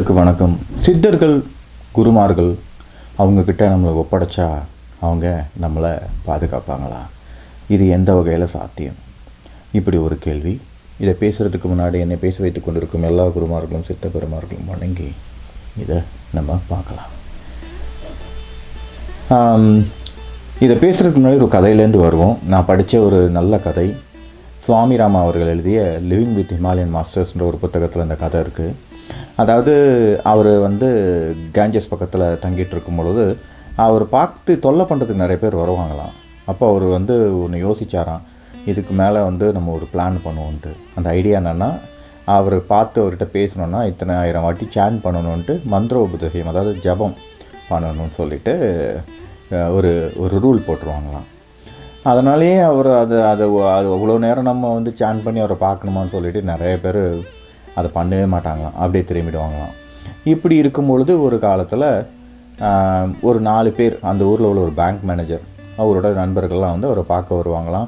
வணக்கம். சித்தர்கள், குருமார்கள் அவங்கக்கிட்ட நம்மளை ஒப்படைச்சா அவங்க நம்மளை பாதுகாப்பாங்களா? இது எந்த வகையில் சாத்தியம்? இப்படி ஒரு கேள்வி. இதை பேசுகிறதுக்கு முன்னாடி என்னை பேச வைத்து கொண்டிருக்கும் எல்லா குருமார்களும் சித்த பெருமார்களும் வணங்கி இதை நம்ம பார்க்கலாம். இதை பேசுகிறதுக்கு முன்னாடி ஒரு கதையிலேருந்து வருவோம். நான் படித்த ஒரு நல்ல கதை. சுவாமி ராமா அவர்கள் எழுதிய லிவிங் வித் ஹிமாலயன் மாஸ்டர்ஸ்ன்ற ஒரு புத்தகத்தில் இந்த கதை இருக்குது. அதாவது அவர் கேஞ்சஸ் பக்கத்தில் தங்கிட்டு இருக்கும் பொழுது அவர் பார்த்து தொல்லை பண்ணுறதுக்கு நிறைய பேர் வருவாங்களாம். அப்போ அவர் ஒன்று யோசித்தாராம், இதுக்கு மேலே நம்ம ஒரு பிளான் பண்ணுவோன்ட்டு. அந்த ஐடியா என்னென்னா, அவர் பார்த்து அவர்கிட்ட பேசணுன்னா இத்தனை 1000 வாட்டி சேன் பண்ணணுன்ட்டு மந்திர உபதேசம், அதாவது ஜபம் பண்ணணும்னு சொல்லிவிட்டு ஒரு ஒரு ரூல் போட்டுருவாங்களாம். அதனாலேயே அவர் அது அவ்வளோ நேரம் நம்ம சேன் பண்ணி அவரை பார்க்கணுமான்னு சொல்லிவிட்டு நிறைய பேர் அதை பண்ணவே மாட்டாங்களாம், அப்படியே திரும்பிடுவாங்களாம். இப்படி இருக்கும்பொழுது ஒரு காலத்தில் ஒரு 4 பேர், அந்த ஊரில் உள்ள ஒரு பேங்க் மேனேஜர், அவரோட நண்பர்கள்லாம் அவரை பார்க்க வருவாங்களாம்.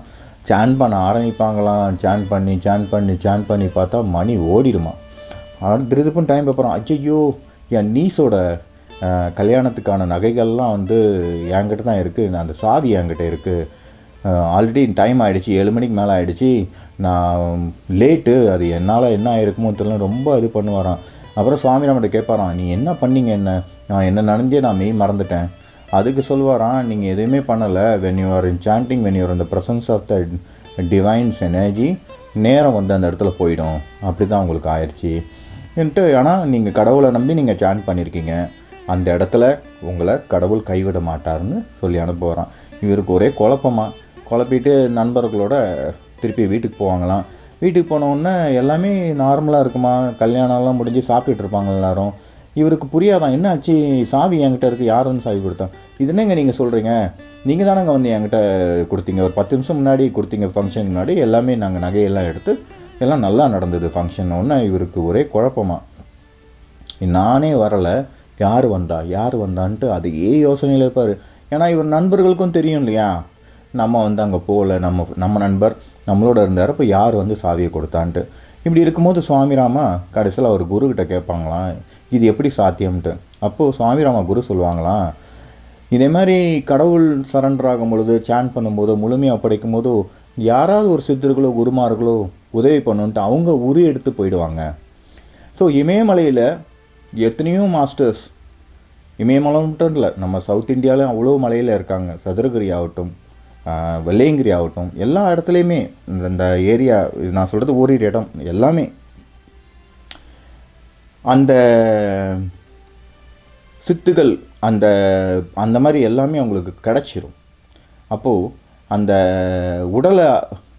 சேன் பண்ண ஆரம்பிப்பாங்களாம். சேன் பண்ணி பார்த்தா மணி ஓடிடுமா. திருதுப்புன்னு டைம் பார்ப்பறான். ஐயோ, என் நீஸோட கல்யாணத்துக்கான நகைகள்லாம் என்கிட்ட தான் இருக்குது, அந்த சாவி என்கிட்ட இருக்குது, ஆல்ரெடி டைம் ஆகிடுச்சி, 7 மணிக்கு மேலே ஆகிடுச்சி, நான் லேட்டு, அது என்னால் என்ன ஆகிருக்குமோ தெரியல, ரொம்ப இது பண்ணுவாரான். அப்புறம் சுவாமிராமன்ட்ட கேட்பாரான், நீ என்ன பண்ணீங்க, என்ன நடந்தே நான் மறந்துட்டேன். அதுக்கு சொல்லுவாரான், நீங்கள் எதுவுமே பண்ணலை, when you are in chanting, when you are in the presence of the divine's energy, நேரம் அந்த இடத்துல போயிடும், அப்படி தான் உங்களுக்கு ஆயிடுச்சு என்ட்டு. ஆனால் நீங்கள் கடவுளை நம்பி நீங்கள் சாண்ட் பண்ணியிருக்கீங்க, அந்த இடத்துல உங்களை கடவுள் கைவிட மாட்டார்னு சொல்லி அனுப்புவாரான். இவருக்கு ஒரே குழப்பிட்டு நண்பர்களோட திருப்பி வீட்டுக்கு போவாங்களாம். வீட்டுக்கு போனவுடனே எல்லாமே நார்மலாக இருக்குமா, கல்யாணம்லாம் முடிஞ்சு சாப்பிட்டுட்டு இருப்பாங்க எல்லோரும். இவருக்கு புரியாதான், என்ன ஆச்சு, சாவி என்கிட்ட இருக்குது, யாருன்னு சாவி கொடுத்தான், இது என்னங்க நீங்கள் சொல்கிறீங்க, நீங்கள் தானேங்க என்கிட்ட கொடுத்தீங்க, ஒரு 10 நிமிஷம் முன்னாடி கொடுத்தீங்க, ஃபங்க்ஷன் முன்னாடி எல்லாமே நாங்கள் நகையெல்லாம் எடுத்து எல்லாம் நல்லா நடந்தது ஃபங்க்ஷன். ஒன்று இவருக்கு ஒரே குழப்பமா, நானே வரலை, யார் வந்தான்ட்டு அதையே யோசனையில் இருப்பார். ஏன்னா இவர் நண்பர்களுக்கும் தெரியும் இல்லையா, நம்ம அங்கே போகல, நம்ம நண்பர் நம்மளோட இருந்தார், இப்போ யார் சாவியை கொடுத்தான்ட்டு. இப்படி இருக்கும்போது சுவாமிராமா கடைசியில் அவர் குருக்கிட்ட கேட்பாங்களாம், இது எப்படி சாத்தியம்ன்ட்டு. அப்போது சுவாமிராமா குரு சொல்லுவாங்களாம், இதே மாதிரி கடவுள் சரண்டர் ஆகும் பொழுது, சேன் பண்ணும்போதோ, முழுமையாக ஒப்படைக்கும் போதோ, யாராவது ஒரு சித்தர்களோ குருமார்களோ உதவி பண்ணுன்ட்டு அவங்க உரு எடுத்து போயிடுவாங்க. ஸோ இமயமலையில் எத்தனையோ மாஸ்டர்ஸ், இமயமலை மட்டும் இல்லை, நம்ம சவுத் இந்தியாவிலும் அவ்வளோ மலையில் இருக்காங்க. சதுரகிரி ஆகட்டும், வெள்ளையங்கிரி ஆகட்டும், எல்லா இடத்துலையுமே இந்த ஏரியா, நான் சொல்கிறது ஓரிரு இடம் எல்லாமே அந்த சித்துகள் அந்த மாதிரி எல்லாமே அவங்களுக்கு கிடச்சிரும். அப்போது அந்த உடலை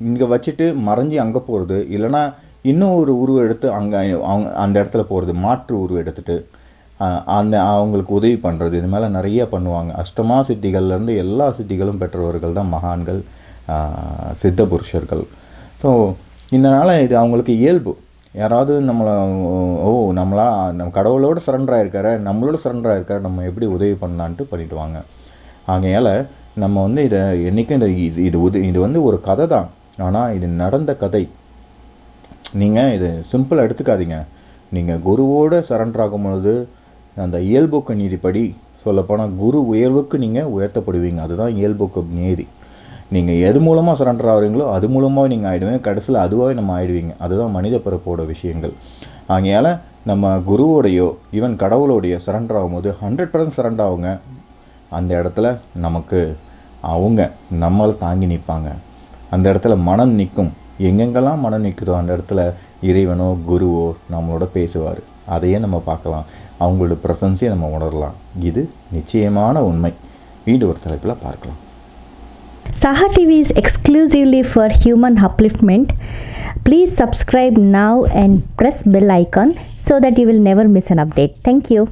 இங்கே வச்சுட்டு மறைஞ்சி அங்கே போகிறது, இல்லைனா இன்னும் ஒரு உருவம் எடுத்து அந்த இடத்துல போகிறது, மாற்று உருவம் எடுத்துகிட்டு அவங்களுக்கு உதவி பண்ணுறது, இது மேலே நிறைய பண்ணுவாங்க. அஷ்டமா சித்திகள்லேருந்து எல்லா சித்திகளும் பெற்றவர்கள் தான் மகான்கள், சித்த புருஷர்கள். ஸோ இதனால் இது அவங்களுக்கு இயல்பு. யாராவது நம்ம கடவுளோட சரண்டர் ஆகிருக்காரு, நம்மளோட சரண்டர் ஆகிருக்காரு, நம்ம எப்படி உதவி பண்ணலான்ட்டு பண்ணிவிடுவாங்க. ஆகையால் நம்ம இதை என்றைக்கும் இது ஒரு கதை தான், ஆனால் இது நடந்த கதை. நீங்கள் இது சிம்பிளாக எடுத்துக்காதீங்க. நீங்கள் குருவோடு சரண்டர் ஆகும் பொழுது அந்த இயல்புக்கு நீதிப்படி சொல்லப்போனால் குரு உயர்வுக்கு நீங்கள் உயர்த்தப்படுவீங்க. அதுதான் இயல்புக்கு நீதி. நீங்கள் எது மூலமாக சரண்டர் ஆகிறீங்களோ அது மூலமாக நீங்கள் ஆகிடுவீங்க, கடைசியில் அதுவாகவே நம்ம ஆகிடுவீங்க. அதுதான் மனித பிறப்போட விஷயங்கள். ஆகையால் நம்ம குருவோடையோ ஈவன் கடவுளோடையோ சரண்டர் ஆகும்போது 100% சரண்டர் ஆகுங்க. அந்த இடத்துல நமக்கு அவங்க நம்மளை தாங்கி நிற்பாங்க. அந்த இடத்துல மனம் நிற்கும். எங்கெங்கெல்லாம் மனம் நிற்குதோ அந்த இடத்துல இறைவனோ குருவோ நம்மளோட பேசுவார். அதையே நம்ம பார்க்கலாம், அவங்களோட ப்ரெசன்ஸே நம்ம உணரலாம். இது நிச்சயமான உண்மை. வீடு ஒரு தலைப்பில் பார்க்கலாம். Saha TV is exclusively for human upliftment. Please subscribe now and press bell icon so that you will never miss an update. Thank you.